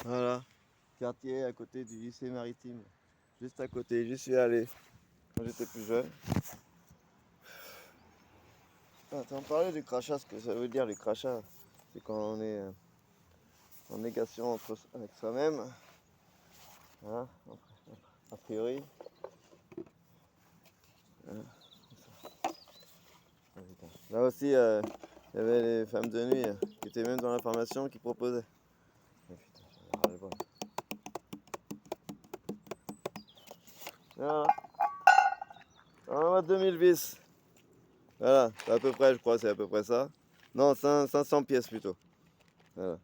Voilà, quartier à côté du lycée maritime. Juste à côté, j'y suis allé quand j'étais plus jeune. Ah, t'en parlais du crachat, ce que ça veut dire les crachats. C'est quand on est en négation avec soi-même. Voilà, a priori. Voilà. Ah, putain. Là aussi, il y avait les femmes de nuit qui étaient même dans la formation qui proposaient. Ah, putain, j'en ai ras le bol. Voilà, on va 2000 bis. Voilà, c'est à peu près, je crois, c'est à peu près ça. Non, 500 pièces plutôt. Voilà.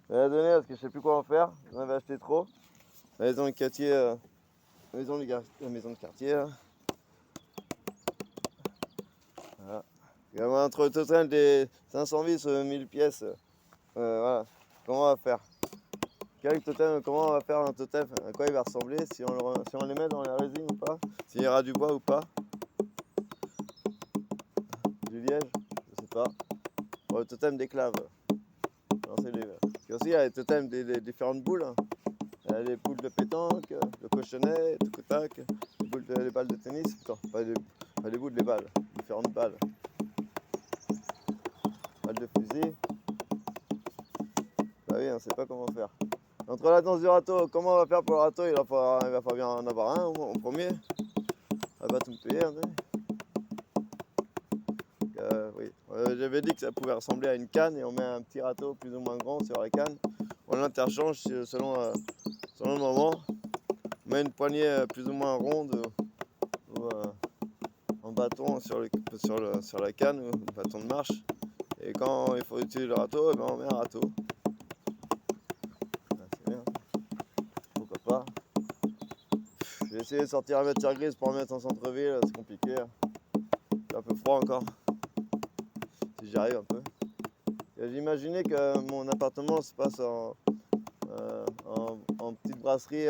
Je vais la donner parce que je sais plus quoi en faire. J'en avais acheté trop. La maison de quartier, la maison de quartier. Là. Voilà. Et entre le total des 500 vis 1000 pièces, voilà. Comment on va faire? Quel totem, comment on va faire un totem? À quoi il va ressembler? Si on les met dans la résine ou pas? S'il y aura du bois ou pas? Du liège? Je sais pas. Bon, le totem d'éclave. Parce qu'il y a les totems des différentes boules. Hein. Il y a les boules de pétanque, le cochonnet, tout tac, les balles de tennis. Attends, pas les boules, les balles. Différentes balles. Balles de fusil. Bah oui, on ne sait pas comment faire. Entre la danse du râteau, comment on va faire pour le râteau? Il va falloir bien en avoir un en premier. On va pas tout me payer. Hein, oui. J'avais dit que ça pouvait ressembler à une canne et on met un petit râteau plus ou moins grand sur la canne. On l'interchange selon le moment. On met une poignée plus ou moins ronde ou en bâton sur la canne ou un bâton de marche. Et quand il faut utiliser le râteau, eh ben on met un râteau. Ah, c'est bien. Pourquoi pas. J'ai essayé de sortir la matière grise pour en mettre en centre-ville, c'est compliqué. C'est un peu froid encore. Si j'y arrive un peu. J'imaginais que mon appartement se passe en petite brasserie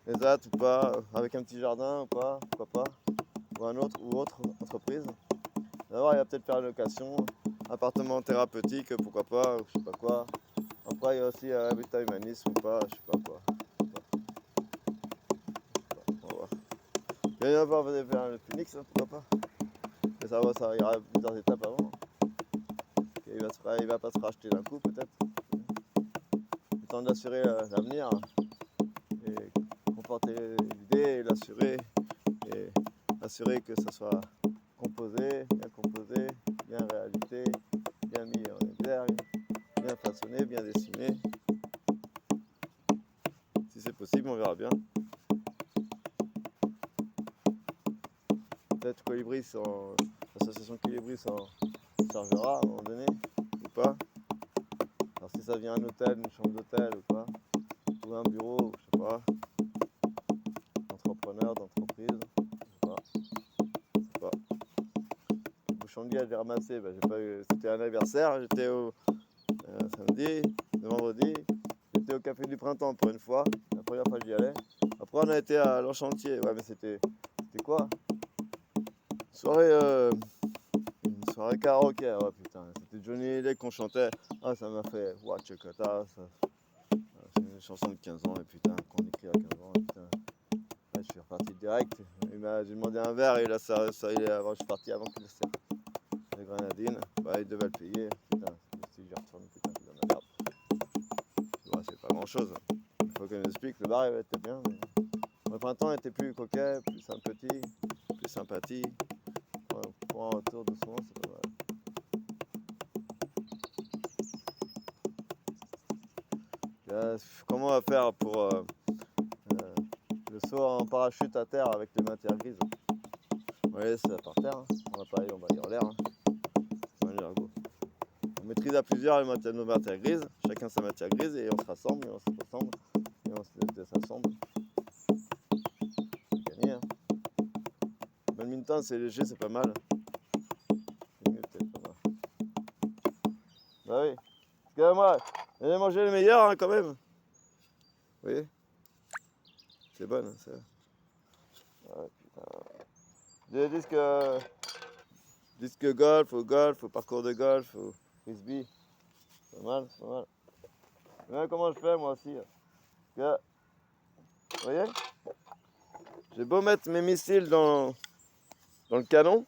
ESAT ou pas, avec un petit jardin ou pas, pourquoi pas, ou autre entreprise. D'abord, il va peut-être faire une location, appartement thérapeutique, pourquoi pas, ou je sais pas quoi. Après, il y a aussi habitat humanisme ou pas, je sais pas quoi. On va voir. Il va y avoir faire le Phoenix, hein, pourquoi pas. Mais ça ira plusieurs étapes avant. Il va pas se racheter d'un coup peut-être. Le temps d'assurer l'avenir et conforter l'idée et l'assurer et assurer que ça soit composé, bien réalité, bien mis en exergue, bien façonné, bien dessiné. Si c'est possible, on verra bien. Peut-être l'association Colibri s'en chargera à un moment donné, ou pas. Alors si ça vient un hôtel, une chambre d'hôtel ou pas, ou un bureau, je sais pas, entrepreneur, d'entreprise, je sais pas. Le bouchon de liège, j'ai ramassé, j'ai pas eu, c'était un anniversaire, j'étais au samedi, le vendredi, j'étais au café du printemps pour une fois, la première fois que j'y allais. Après on a été à l'Enchantier, ouais mais c'était quoi? Soirée une soirée karaoké, oh putain, c'était Johnny Hallyday qu'on chantait. Ah ça m'a fait Watch Kata, c'est une chanson de 15 ans et putain, qu'on écrit à 15 ans, et putain. Ouais, je suis reparti direct, j'ai demandé un verre et là je suis parti avant qu'il le serve. Les grenadines, il devait le payer, putain, si j'y retourne, putain, c'est de la merde. Ouais, c'est pas grand chose. Il faut qu'on explique, le bar il était bien, mais le printemps était plus coquet, plus sympathique, plus sympathie. Pour un retour doucement, c'est pas mal. Comment on va faire pour le saut en parachute à terre avec les matières grises? On va laisser ça par terre, hein. On va y en l'air. Hein. On maîtrise à plusieurs nos matières grises, chacun sa matière grise et on se rassemble et on se ressemble et on se désassemble. C'est gagné. Hein. Le badminton c'est léger, c'est pas mal. C'est mieux peut-être pas mal. Bah oui. Excusez-moi, j'ai mangé le meilleur hein, quand même. Oui. C'est bon, hein, ça. Ouais, putain. Des disques golf, au parcours de golf, au frisbee. C'est pas mal, c'est pas mal. Voilà comment je fais moi aussi. Parce que, vous voyez, j'ai beau mettre mes missiles dans le canon.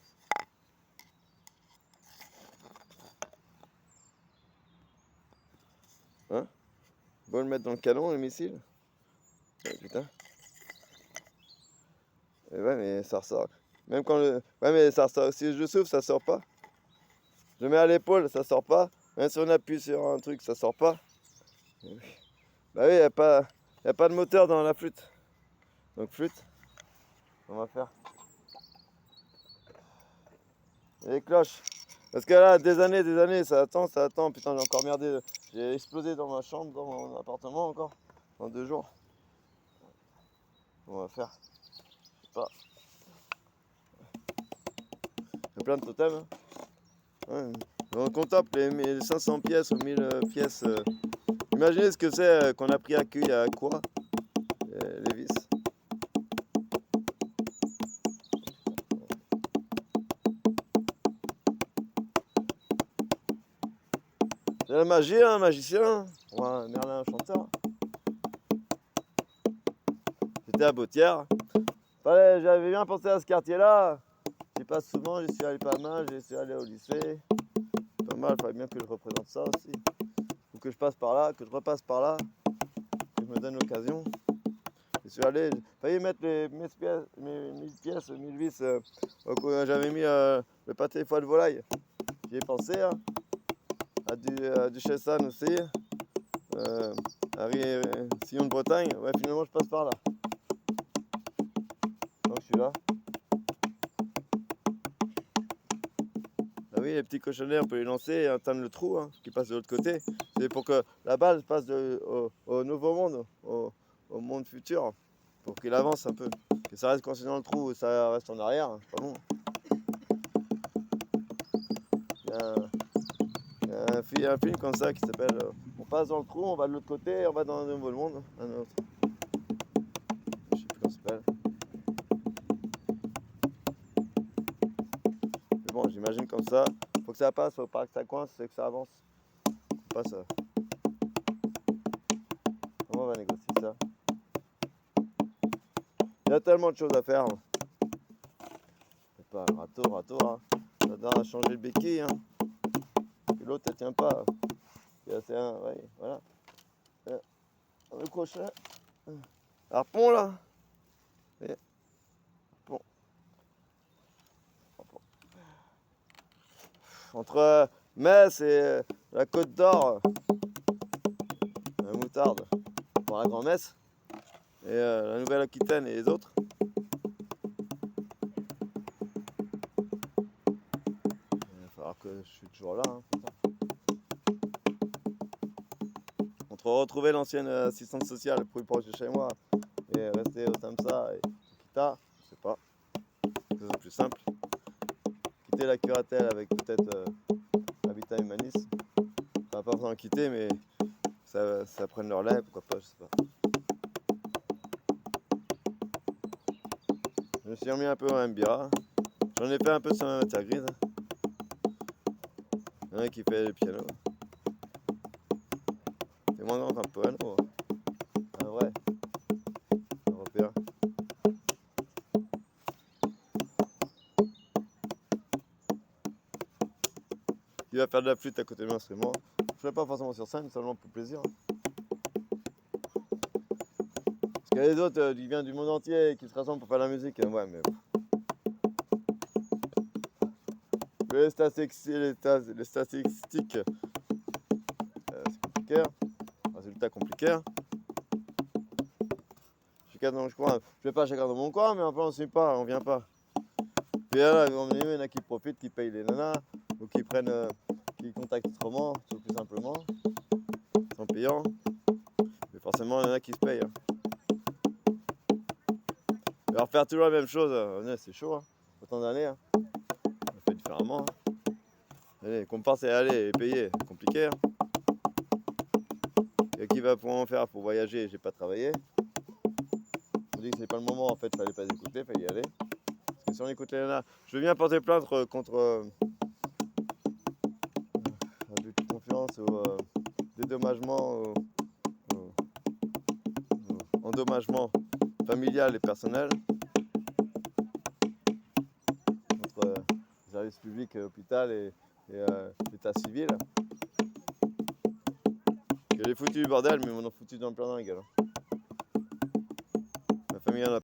Hein? Beau le mettre dans le canon, le missile. Putain. Et ouais, mais ça ressort. Même quand le. Ouais, mais ça ressort. Si je souffle, ça sort pas. Je le mets à l'épaule, ça sort pas. Même si on appuie sur un truc, ça sort pas. Bah oui, y a pas de moteur dans la flûte. Donc flûte, on va faire. Et les cloches. Parce que là, des années, ça attend. Putain, j'ai encore merdé. J'ai explosé dans ma chambre, dans mon appartement encore. Dans 2 jours. On va faire. Je sais pas. Il y a plein de totems. Hein. Ouais. On contemple les 500 pièces ou 1000 pièces. Imaginez ce que c'est qu'on a pris à cueil à quoi les vis. C'est la magie, un magicien. Ou un Merlin chanteur. J'étais à Bautière. J'avais bien pensé à ce quartier-là. J'y passe souvent, j'y suis allé pas mal, j'y suis allé au lycée. Pas mal, il fallait bien que je représente ça aussi. Ou que je passe par là, que je repasse par là, que je me donne l'occasion. Je suis allé, j'ai failli mettre mes 1000 pièces, 1000 vis, j'avais mis le pâté foie de volaille. J'y ai pensé, hein, à du Chessan aussi, Sillon de Bretagne. Ouais, finalement je passe par là. Donc je suis là. Ah oui, les petits cochonnets, on peut les lancer et atteindre le trou hein, qui passe de l'autre côté. C'est pour que la balle passe au nouveau monde, au monde futur, pour qu'il avance un peu. Que ça reste coincé dans le trou, ça reste en arrière, hein, c'est pas bon. Il y a un film comme ça qui s'appelle On passe dans le trou, on va de l'autre côté, on va dans un nouveau monde, un autre. Je sais plus comment ça s'appelle. Mais bon, j'imagine comme ça. Faut que ça passe, faut pas que ça coince, c'est que ça avance. Faut pas ça. Comment on va négocier ça? Il y a tellement de choses à faire. C'est pas un râteau, hein. Ça doit changer le béquille, hein. Et l'autre, elle tient pas. C'est un, ouais, voilà. Le crochet. Harpon, là. Et, bon. Entre Metz et la Côte d'Or, la moutarde, pour la Grand-Messe, et la Nouvelle-Aquitaine et les autres. Il va falloir que je suis toujours là. Hein, entre retrouver l'ancienne assistante sociale plus proche de chez moi et rester au Tamsa et Kita, je sais pas, c'est plus simple. Quitter la curatelle avec peut-être Habitat Humanis. Enfin, pas besoin de quitter, mais ça prenne leur lait, pourquoi pas, je sais pas. Je me suis remis un peu en MBA. J'en ai fait un peu sur ma matière grise. Il y en a qui fait le piano. C'est moins grand qu'un piano. Un vrai, européen. Qui va faire de la flûte à côté de l'instrument. Je ne fais pas forcément sur scène, seulement pour plaisir. Parce qu'il y a les autres qui viennent du monde entier et qui se rassemblent pour faire de la musique. Ouais, mais. Les statistiques, c'est compliqué. Résultat compliqué. Je vais pas chacun dans mon coin, mais enfin on suit pas, on vient pas. Puis là, il y en a qui profitent, qui payent les nanas, ou qui prennent, qui contactent autrement, tout plus simplement, sans payant. Mais forcément, il y en a qui se payent. Hein. Mais refaire toujours la même chose, c'est chaud. Hein. Autant d'années, hein. On fait différemment. Hein. Allez, qu'on pense à aller et payer, c'est compliqué. Hein. Et qui va pouvoir en faire pour voyager, j'ai pas travaillé. On dit que c'est pas le moment, en fait, fallait pas écouter, fallait y aller. Parce que si on écoute les nanas, je veux bien porter plainte contre abus de confiance ou dédommagement dédommagement familial et personnel entre service public, hôpital et l'état civil. Il est foutu du bordel, mais ils m'en ont foutu dans le plein dingue alors. Ma famille en a